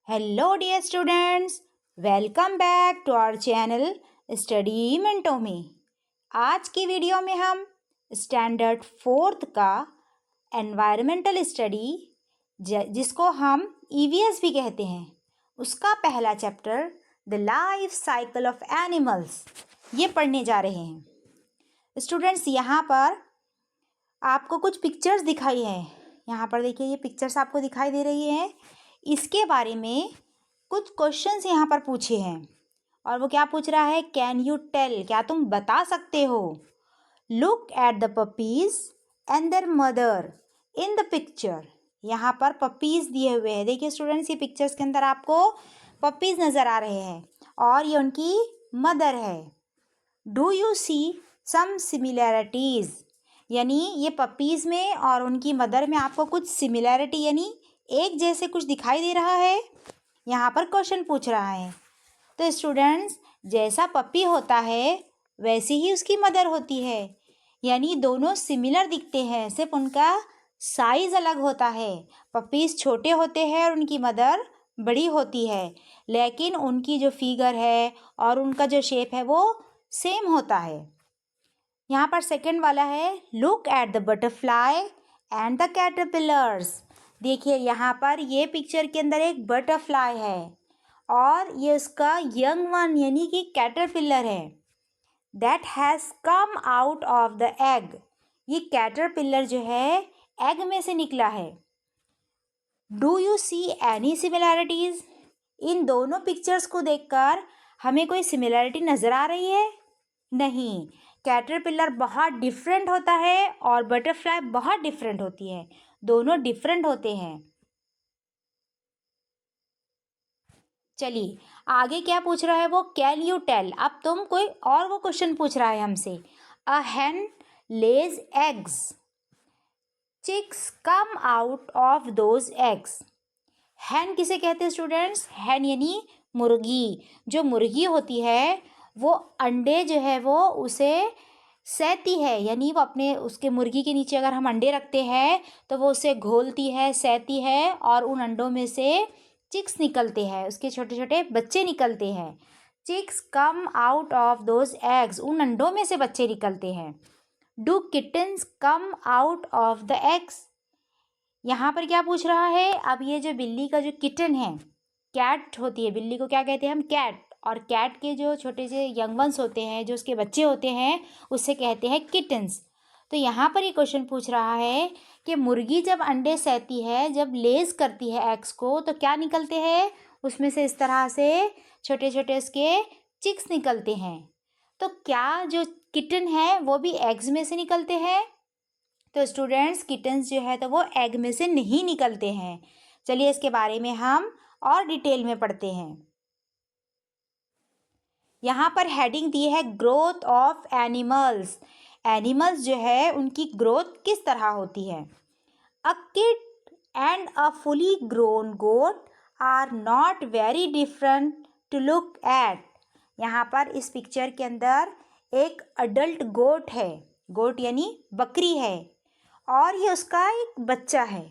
Hello dear students, welcome back to our channel study मिनटों में। आज की वीडियो में हम स्टैंडर्ड फोर्थ का एनवायरमेंटल स्टडी जिसको हम ईवीएस भी कहते हैं, उसका पहला chapter the life cycle of animals ये पढ़ने जा रहे हैं। स्टूडेंट्स, यहाँ पर आपको कुछ पिक्चर्स दिखाई हैं। यहाँ पर देखिए, ये पिक्चर्स आपको दिखाई दे रही हैं। इसके बारे में कुछ क्वेश्चंस यहाँ पर पूछे हैं और वो क्या पूछ रहा है, कैन यू टेल, क्या तुम बता सकते हो। Look at the puppies and there mother in the picture. यहाँ पर पपीज दिए हुए हैं। देखिए स्टूडेंट्स, ये पिक्चर्स के अंदर आपको पपीज नज़र आ रहे हैं और ये उनकी मदर है। Do you see some similarities, यानी ये पपीज़ में और उनकी मदर में आपको कुछ सिमिलैरिटी यानी एक जैसे कुछ दिखाई दे रहा है। यहाँ पर क्वेश्चन पूछ रहा है। तो स्टूडेंट्स, जैसा पपी होता है वैसी ही उसकी मदर होती है, यानी दोनों सिमिलर दिखते हैं, सिर्फ उनका साइज़ अलग होता है। पपीज़ छोटे होते हैं और उनकी मदर बड़ी होती है, लेकिन उनकी जो फिगर है और उनका जो शेप है वो सेम होता है। यहाँ पर सेकंड वाला है, look at the butterfly and the caterpillars. देखिए यहाँ पर ये पिक्चर के अंदर एक बटरफ्लाई है और ये उसका यंग वन यानी कि कैटरपिलर है। That has come out of the egg. ये कैटरपिलर जो है एग में से निकला है। Do you see any similarities. इन दोनों पिक्चर्स को देखकर हमें कोई सिमिलैरिटी नज़र आ रही है? नहीं। कैटरपिलर बहुत डिफरेंट होता है और बटरफ्लाई बहुत डिफरेंट होती है, दोनों डिफरेंट होते हैं। चलिए आगे क्या पूछ रहा है वो, कैन यू टेल। अब तुम कोई और वो क्वेश्चन पूछ रहा है हमसे। A hen lays eggs, chicks come out of those eggs. Hen किसे कहते हैं स्टूडेंट्स? हैन यानी मुर्गी। जो मुर्गी होती है वो अंडे जो है वो उसे सहती है, यानी वो अपने उसके मुर्गी के नीचे अगर हम अंडे रखते हैं तो वो उसे घोलती है, सहती है और उन अंडों में से चिक्स निकलते हैं, उसके छोटे छोटे बच्चे निकलते हैं। Chicks come out of those eggs, उन अंडों में से बच्चे निकलते हैं। Do kittens come out of the eggs. यहाँ पर क्या पूछ रहा है, अब ये जो बिल्ली का जो किटन है, कैट होती है, बिल्ली को क्या कहते हैं हम, कैट। और कैट के जो छोटे से यंग वंस होते हैं, जो उसके बच्चे होते हैं, उससे कहते हैं किटन्स। तो यहाँ पर ये क्वेश्चन पूछ रहा है कि मुर्गी जब अंडे सहती है, जब लेज करती है एग्स को, तो क्या निकलते हैं उसमें से, इस तरह से छोटे छोटे उसके चिक्स निकलते हैं। तो क्या जो किटन है वो भी एग्स में से निकलते हैं? तो स्टूडेंट्स, किटन्स जो है तो वो एग में से नहीं निकलते हैं। चलिए इसके बारे में हम और डिटेल में पढ़ते हैं। यहाँ पर हेडिंग दी है, ग्रोथ ऑफ एनिमल्स। एनिमल्स जो है उनकी ग्रोथ किस तरह होती है। A kid and a fully grown goat are not very different to look at. यहाँ पर इस पिक्चर के अंदर एक अडल्ट गोट है, गोट यानी बकरी है, और ये उसका एक बच्चा है।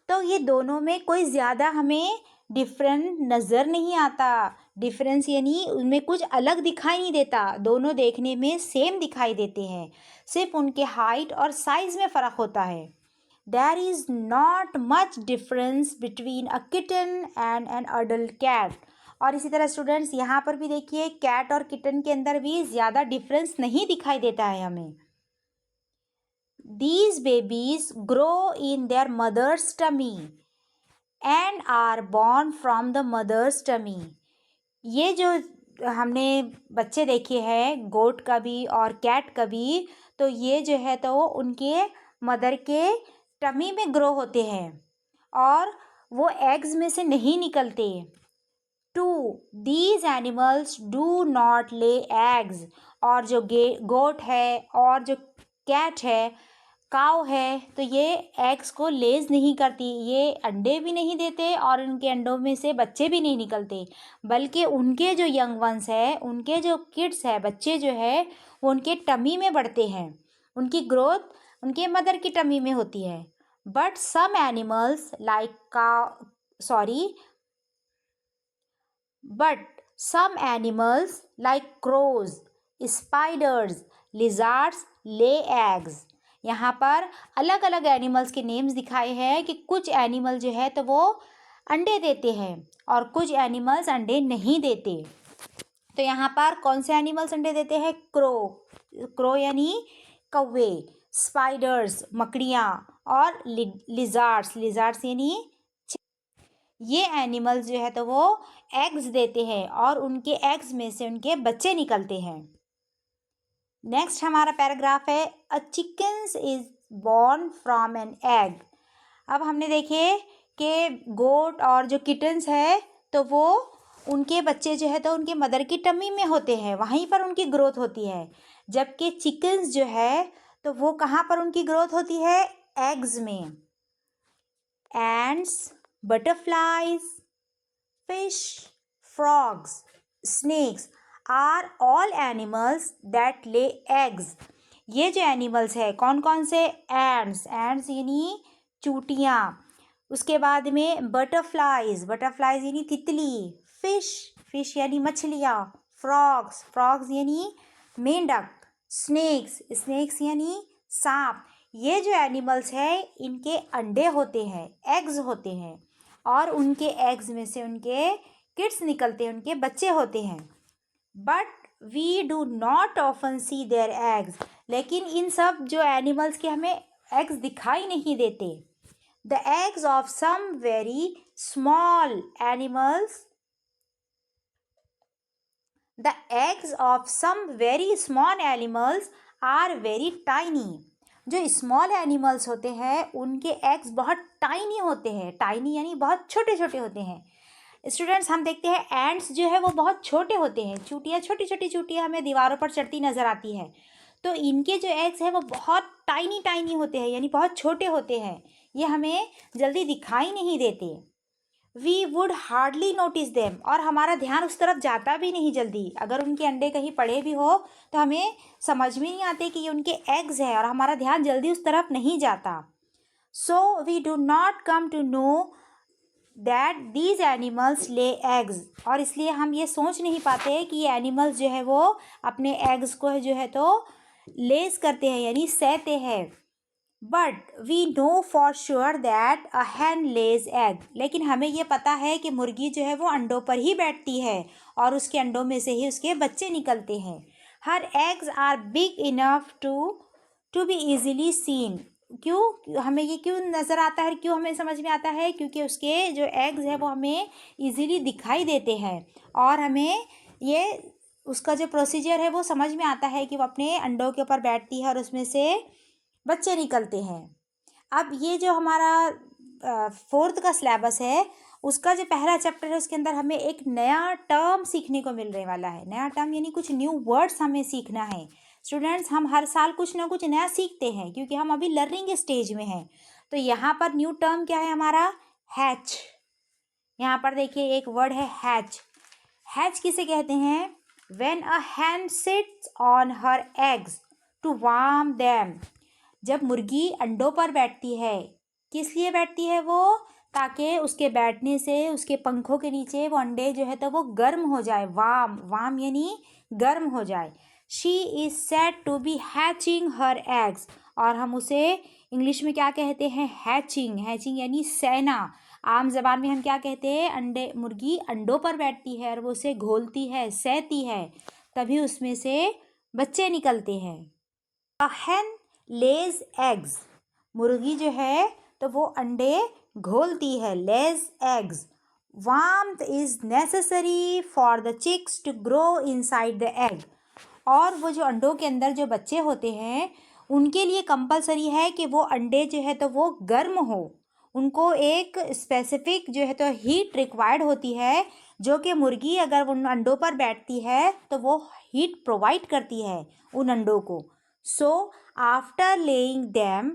तो ये दोनों में कोई ज़्यादा हमें डिफरेंट नज़र नहीं आता। डिफरेंस यानी उनमें कुछ अलग दिखाई नहीं देता, दोनों देखने में सेम दिखाई देते हैं, सिर्फ उनके हाइट और साइज़ में फ़र्क होता है। There is not much difference between a kitten and an adult cat. और इसी तरह स्टूडेंट्स, यहाँ पर भी देखिए, कैट और किटन के अंदर भी ज़्यादा डिफरेंस नहीं दिखाई देता है हमें। These babies grow in their mother's tummy and are born from the mother's tummy. ये जो हमने बच्चे देखे हैं, गोट का भी और कैट का भी, तो ये जो है तो उनके मदर के टमी में ग्रो होते हैं और वो एग्स में से नहीं निकलते। To these animals do not lay eggs. और जो गोट है और जो कैट है, काव है, तो ये एग्स को लेज नहीं करती, ये अंडे भी नहीं देते और उनके अंडों में से बच्चे भी नहीं निकलते, बल्कि उनके जो यंग वंस है, उनके जो किड्स है, बच्चे जो है, वो उनके टमी में बढ़ते हैं। उनकी ग्रोथ उनके मदर की टमी में होती है। But some animals like But some animals like crows, spiders, lizards lay eggs. यहाँ पर अलग अलग एनिमल्स के नेम्स दिखाए हैं कि कुछ एनिमल जो है तो वो अंडे देते हैं और कुछ एनिमल्स अंडे नहीं देते। तो यहाँ पर कौन से एनिमल्स अंडे देते हैं? क्रो यानी कौवे, स्पाइडर्स मकड़ियाँ और लिजार्ड्स यानी ये एनिमल्स जो है तो वो एग्स देते हैं और उनके एग्स में से उनके बच्चे निकलते हैं। नेक्स्ट हमारा पैराग्राफ है a chickens is born from an egg. अब हमने देखे कि गोट और जो किटन्स है तो वो उनके बच्चे जो है तो उनके मदर की टमी में होते हैं, वहीं पर उनकी ग्रोथ होती है। जबकि चिकन्स जो है तो वो कहाँ पर उनकी ग्रोथ होती है? एग्स में। Ends, butterflies, fish, frogs, snakes are all animals that lay eggs. ये जो एनिमल्स है कौन कौन से? एंड्स यानी चूटियाँ, उसके बाद में बटरफ्लाइज यानी तितली, फिश यानी मछलियाँ, फ्रॉग्स यानी मेंढक, स्नेक्स यानी सांप। ये जो एनिमल्स है इनके अंडे होते हैं, एग्स होते हैं और उनके एग्स में से उनके किड्स निकलते हैं, उनके बच्चे होते हैं। But we do not often see their eggs. लेकिन इन सब जो एनिमल्स के हमें एग्स दिखाई नहीं देते। The eggs of some very small animals The eggs of some very small animals are very tiny. जो स्मॉल एनिमल्स होते हैं उनके एग्स बहुत टाइनी होते हैं। टाइनी यानी बहुत छोटे छोटे होते हैं। स्टूडेंट्स हम देखते हैं एंड्स जो है वो बहुत छोटे होते हैं। चूटियाँ, छोटी छोटी चूटियाँ हमें दीवारों पर चढ़ती नज़र आती हैं। तो इनके जो एग्स हैं वो बहुत टाइनी होते हैं, यानी बहुत छोटे होते हैं। ये हमें जल्दी दिखाई नहीं देते। We would hardly notice them, और हमारा ध्यान उस तरफ जाता भी नहीं जल्दी। अगर उनके अंडे कहीं पड़े भी हो तो हमें समझ में नहीं आते कि ये उनके एग्स है और हमारा ध्यान जल्दी उस तरफ नहीं जाता। So we do not come to know that these animals lay eggs, और इसलिए हम ये सोच नहीं पाते कि ये एनिमल्स जो है वो अपने एग्स को जो है तो लेस करते हैं यानी सहते हैं। But we know for sure that a hen lays egg, लेकिन हमें ये पता है कि मुर्गी जो है वो अंडों पर ही बैठती है और उसके अंडों में से ही उसके बच्चे निकलते हैं। Her eggs are big enough to be easily seen. क्यों हमें ये क्यों नज़र आता है, क्यों हमें समझ में आता है? क्योंकि उसके जो एग्स है वो हमें ईजिली दिखाई देते हैं और हमें ये उसका जो प्रोसीजर है वो समझ में आता है कि वो अपने अंडों के ऊपर बैठती है और उसमें से बच्चे निकलते हैं। अब ये जो हमारा फोर्थ का सिलेबस है उसका जो पहला चैप्टर है उसके अंदर हमें एक नया टर्म सीखने को मिलने वाला है। नया टर्म यानी कुछ न्यू वर्ड्स हमें सीखना है। स्टूडेंट्स हम हर साल कुछ ना कुछ नया सीखते हैं क्योंकि हम अभी लर्निंग स्टेज में हैं। तो यहाँ पर न्यू टर्म क्या है हमारा? हैच। यहाँ पर देखिए एक वर्ड है हैच। हैच किसे कहते हैं? When a hen sits on her eggs to warm them. जब मुर्गी अंडों पर बैठती है, किस लिए बैठती है वो? ताकि उसके बैठने से उसके पंखों के नीचे वो अंडे जो है तो वो गर्म हो जाए। वार्म यानी गर्म हो जाए। She is said to be hatching her eggs, और हम उसे इंग्लिश में क्या कहते हैं? हैचिंग यानी सेना। आम जबान में हम क्या कहते हैं? मुर्गी अंडों पर बैठती है और वो उसे घोलती है, सहती है, तभी उसमें से बच्चे निकलते हैं। अ हैन लेज एग्स, मुर्गी जो है तो वो अंडे घोलती है, lays eggs. Warmth is necessary for the chicks to grow inside the egg, और वो जो अंडों के अंदर जो बच्चे होते हैं उनके लिए कंपलसरी है कि वो अंडे जो है तो वो गर्म हो। उनको एक स्पेसिफिक जो है तो हीट रिक्वायर्ड होती है, जो कि मुर्गी अगर उन अंडों पर बैठती है तो वो हीट प्रोवाइड करती है उन अंडों को। So after laying them,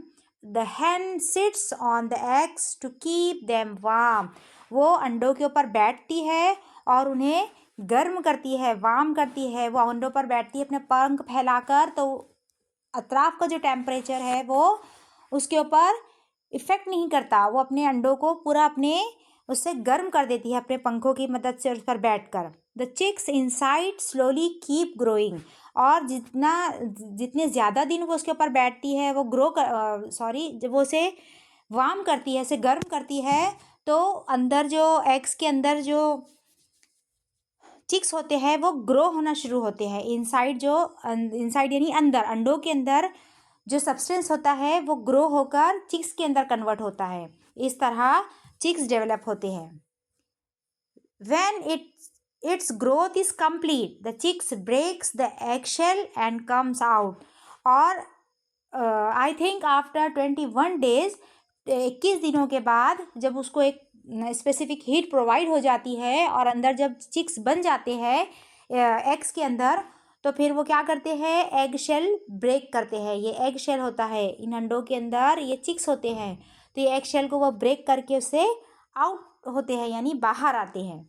the hen sits on the eggs to keep them warm. वो अंडों के ऊपर बैठती है और उन्हें गर्म करती है, वार्म करती है। वो अंडों पर बैठती है अपने पंख फैलाकर, तो अतराफ का जो टेम्परेचर है वो उसके ऊपर इफ़ेक्ट नहीं करता। वो अपने अंडों को पूरा अपने उससे गर्म कर देती है अपने पंखों की मदद से उस पर बैठकर। The chicks inside slowly keep growing, और जितने ज़्यादा दिन वो उसके ऊपर बैठती है वो जब वो उसे वार्म करती है, उसे गर्म करती है, तो अंदर जो एग्स के अंदर जो चिक्स होते हैं वो ग्रो होना शुरू होते हैं। इनसाइड यानी अंदर, अंडों के अंदर जो सब्सटेंस होता है वो ग्रो होकर चिक्स के अंदर कन्वर्ट होता है। इस तरह चिक्स डेवलप होते हैं। When its growth is complete, the chicks breaks the eggshell and comes out. और I think after 21 days, 21 दिनों के बाद जब उसको एक स्पेसिफिक हीट प्रोवाइड हो जाती है और अंदर जब चिक्स बन जाते हैं एग्स के अंदर, तो फिर वो क्या करते हैं, एग शेल ब्रेक करते हैं। ये एग शेल होता है, इन अंडों के अंदर ये चिक्स होते हैं, तो ये एग शेल को वो ब्रेक करके उससे आउट होते हैं यानी बाहर आते हैं।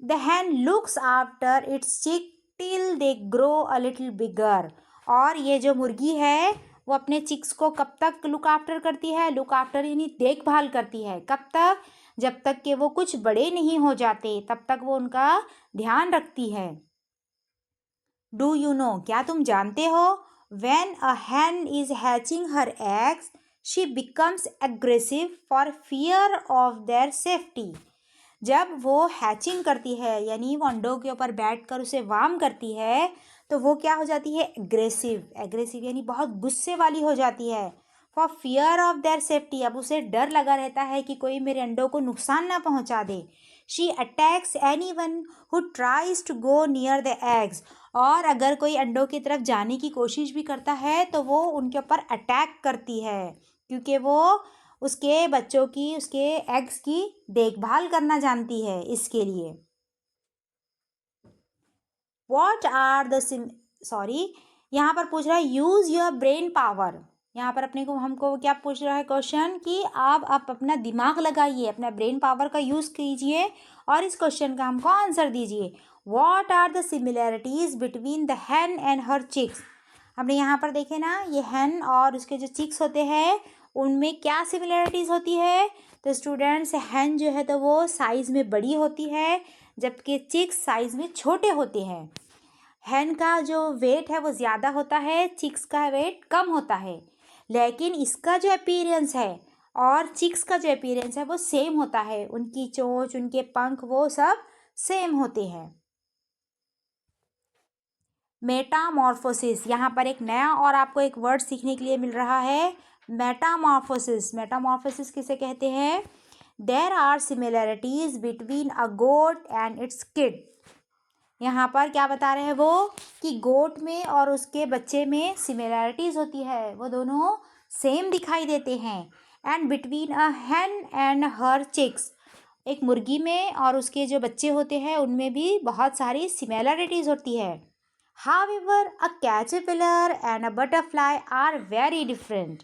The hen looks after its chick till they grow a little bigger. और ये जो मुर्गी है वो अपने चिक्स को कब तक लुक आफ्टर करती है, लुक आफ्टर यानी देखभाल करती है, कब तक, जब तक कि वो कुछ बड़े नहीं हो जाते, तब तक वो उनका ध्यान रखती है। डू यू नो, क्या तुम जानते हो, when a hen is hatching her eggs, she becomes aggressive for fear of their safety. जब वो हैचिंग करती है यानी वो अंडों के ऊपर बैठकर उसे वार्म करती है, तो वो क्या हो जाती है, एग्रेसिव यानी बहुत गुस्से वाली हो जाती है। For fear of their safety, अब उसे डर लगा रहता है कि कोई मेरे अंडों को नुकसान ना पहुंचा दे। She attacks any one who tries to go near the eggs, और अगर कोई अंडों की तरफ जाने की कोशिश भी करता है तो वो उनके ऊपर अटैक करती है, क्योंकि वो उसके बच्चों की, उसके एग्स की देखभाल करना जानती है। इसके लिए वॉट आर द यहाँ पर पूछ रहा है यूज़ योर ब्रेन पावर। यहाँ पर हमको क्या पूछ रहा है क्वेश्चन कि आप अपना दिमाग लगाइए, अपना ब्रेन पावर का यूज़ कीजिए और इस क्वेश्चन का हमको आंसर दीजिए। What are the similarities between the hen and her chicks. हमने यहाँ पर देखे ना, ये हैन और उसके जो चिक्स होते हैं उनमें क्या सिमिलैरिटीज़ होती है। तो स्टूडेंट्स, हैन जो है तो वो साइज़ में बड़ी होती है, जबकि चिक्स साइज़ में छोटे होते हैं। हैन का जो वेट है वो ज़्यादा होता है, चिक्स का वेट कम होता है, लेकिन इसका जो अपीयरेंस है और चिक्स का जो अपीयरेंस है वो सेम होता है। उनकी चोंच, उनके पंख, वो सब सेम होते हैं। मेटामॉर्फोसिस, यहाँ पर एक नया और आपको एक वर्ड सीखने के लिए मिल रहा है, मेटामॉर्फोसिस। मेटामॉर्फोसिस किसे कहते हैं। There are similarities between a goat and its kid. यहाँ पर क्या बता रहे हैं वो, कि गोट में और उसके बच्चे में सिमिलैरिटीज़ होती है, वो दोनों सेम दिखाई देते हैं। And between a hen and her chicks, एक मुर्गी में और उसके जो बच्चे होते हैं उनमें भी बहुत सारी सिमिलैरिटीज़ होती है। However a caterpillar and a butterfly are very different.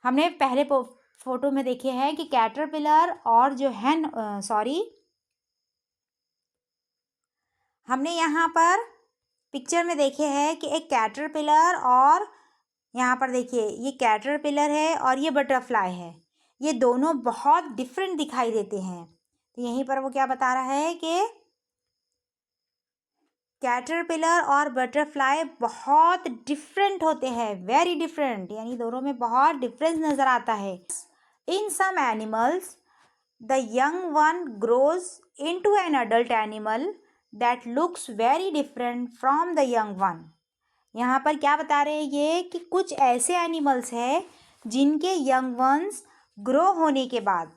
हमने पहले फोटो में देखे हैं कि कैटरपिलर और जो हैन हमने यहाँ पर पिक्चर में देखे हैं कि एक कैटरपिलर, और यहाँ पर देखिए ये कैटरपिलर है और ये बटरफ्लाई है, ये दोनों बहुत डिफरेंट दिखाई देते हैं। तो यहीं पर वो क्या बता रहा है कि कैटरपिलर और बटरफ्लाई बहुत डिफरेंट होते हैं, वेरी डिफरेंट, यानी दोनों में बहुत डिफरेंस नज़र आता है। In some animals the young one grows into an adult animal that looks very different from the young one. यहाँ पर क्या बता रहे हैं ये, कि कुछ ऐसे एनिमल्स हैं जिनके यंग वंस ग्रो होने के बाद,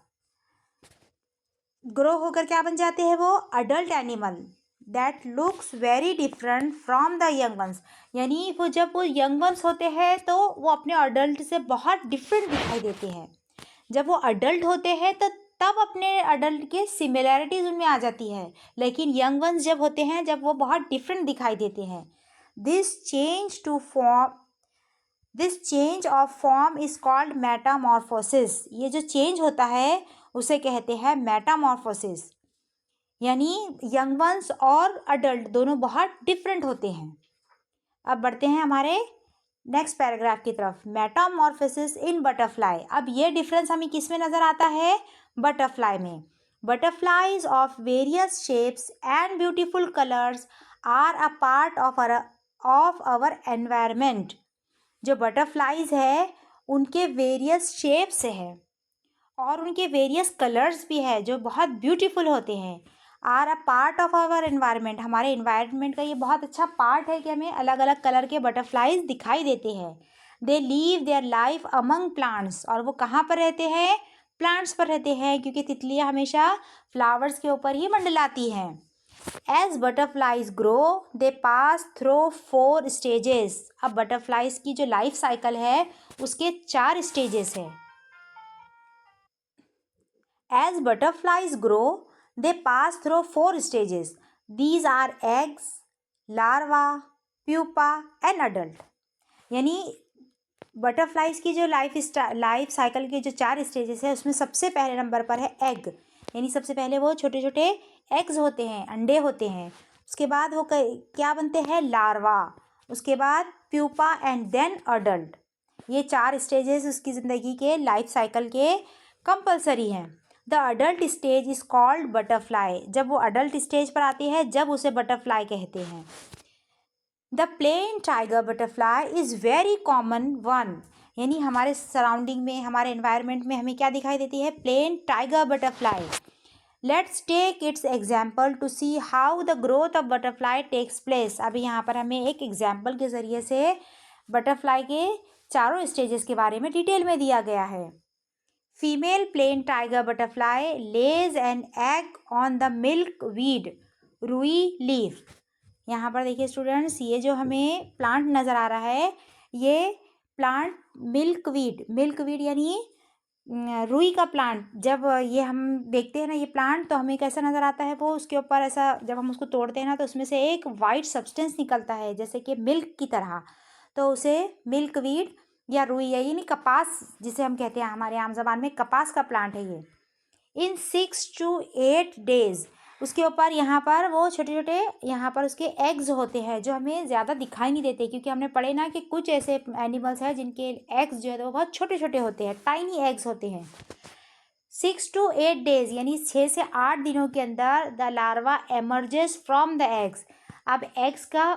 ग्रो होकर क्या बन जाते हैं वो, adult animal that looks very different from the young ones. यानी जब वो यंग वंस होते हैं तो वो अपने अडल्ट से बहुत डिफरेंट दिखाई देते हैं। जब वो अडल्ट होते हैं तो तब अपने अडल्ट के सिमिलैरिटीज़ उनमें आ जाती है, लेकिन यंग वंस जब होते हैं, जब वो बहुत डिफरेंट दिखाई देते हैं। This change of form is called Metamorphosis. ये जो चेंज होता है उसे कहते हैं मेटामॉर्फोसिस, यानी यंग वंस और अडल्ट दोनों बहुत डिफरेंट होते हैं। अब बढ़ते हैं हमारे नेक्स्ट पैराग्राफ की तरफ, मेटामॉर्फोसिस इन बटरफ्लाई। अब ये डिफरेंस हमें किस में नज़र आता है? बटरफ्लाई में। Butterflies of various shapes and beautiful colours are a part of our environment. जो बटरफ्लाइज है उनके वेरियस शेप्स हैं और उनके वेरियस कलर्स भी है जो बहुत ब्यूटीफुल होते हैं। Are a part of our environment, हमारे एनवायरनमेंट का ये बहुत अच्छा पार्ट है कि हमें अलग अलग कलर के बटरफ्लाइज दिखाई देते हैं। They live their life among plants, और वो कहाँ पर रहते हैं? प्लांट्स पर रहते हैं, क्योंकि तितलियाँ हमेशा फ्लावर्स के ऊपर ही मंडलाती हैं। As butterflies grow they pass through 4 stages. अब बटरफ्लाइज की जो लाइफ साइकिल है उसके 4 स्टेजेस हैं। As butterflies grow, they pass through 4 stages. These are eggs, larva, pupa and adult. यानी बटरफ्लाइज की जो लाइफ साइकिल के जो 4 स्टेजेस है उसमें सबसे पहले नंबर पर है एग। यानी सबसे पहले वो छोटे छोटे एग्स होते हैं, अंडे होते हैं। उसके बाद वो क्या बनते हैं? लार्वा। उसके बाद प्यूपा एंड देन अडल्ट। ये 4 स्टेजेस उसकी ज़िंदगी के लाइफ साइकिल के कंपलसरी हैं। The adult stage is called butterfly. जब वो अडल्ट स्टेज पर आती है जब उसे बटरफ्लाई कहते हैं। The plain tiger butterfly is very common one. यानी हमारे सराउंडिंग में, हमारे एनवायरनमेंट में हमें क्या दिखाई देती है? Plain tiger butterfly. Let's take its example to see how the growth of butterfly takes place. अभी यहाँ पर हमें एक एग्जाम्पल के ज़रिए से बटरफ्लाई के चारों स्टेजेस के बारे में डिटेल में दिया गया है। Female plain tiger butterfly lays an egg on the milkweed रुई लीफ। यहाँ पर देखिए स्टूडेंट्स, ये जो हमें प्लांट नज़र आ रहा है ये प्लांट मिल्क वीड यानी रुई का प्लांट। जब ये हम देखते हैं ना ये प्लांट, तो हमें कैसा नज़र आता है? वो उसके ऊपर ऐसा, जब हम उसको तोड़ते हैं ना तो उसमें से एक वाइट सब्सटेंस निकलता है जैसे कि मिल्क की तरह, तो उसे मिल्क वीड या रुई यानी कपास जिसे हम कहते हैं, हमारे आम ज़बान में कपास का प्लांट है ये। इन 6 to 8 days उसके ऊपर यहाँ पर वो छोटे छोटे यहाँ पर उसके एग्स होते हैं जो हमें ज़्यादा दिखाई नहीं देते, क्योंकि हमने पढ़े ना कि कुछ ऐसे एनिमल्स हैं जिनके एग्स जो है वो बहुत छोटे छोटे होते हैं, टाइनी एग्स होते हैं। 6 to 8 days यानी 6 से 8 दिनों के अंदर the larva emerges from the eggs. अब एग्स का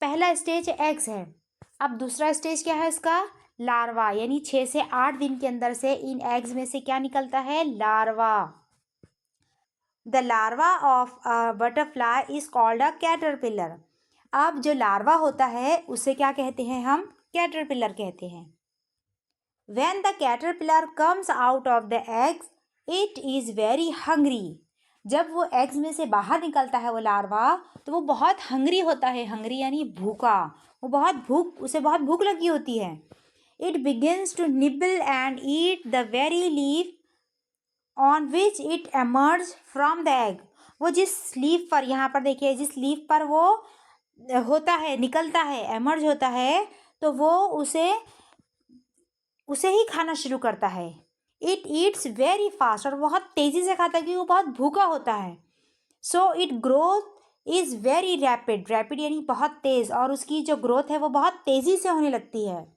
पहला स्टेज एग्स है, अब दूसरा स्टेज क्या है इसका? लार्वा। यानी 6 से 8 दिन के अंदर से इन एग्स में से क्या निकलता है? Larva. The larva of a butterfly is called a caterpillar. अब जो लार्वा होता है उसे क्या कहते हैं हम? कैटरपिलर कहते हैं। When the caterpillar comes out of the eggs it is very hungry. जब वो एग्स में से बाहर निकलता है वो लार्वा, तो वो बहुत हंग्री होता है। हंग्री यानी भूखा, उसे बहुत भूख लगी होती है। It begins to nibble and eat the very leaf on which it emerged from the egg। वो जिस लीफ पर, यहाँ पर देखिए, जिस लीफ पर वो होता है, निकलता है, एमर्ज होता है, तो वो उसे ही खाना शुरू करता है। इट ईट्स वेरी फास्ट, और बहुत तेज़ी से खाता है क्योंकि वो बहुत भूखा होता है। So it growth is very rapid यानी बहुत तेज़, और उसकी जो ग्रोथ है वो बहुत तेज़ी से होने लगती है।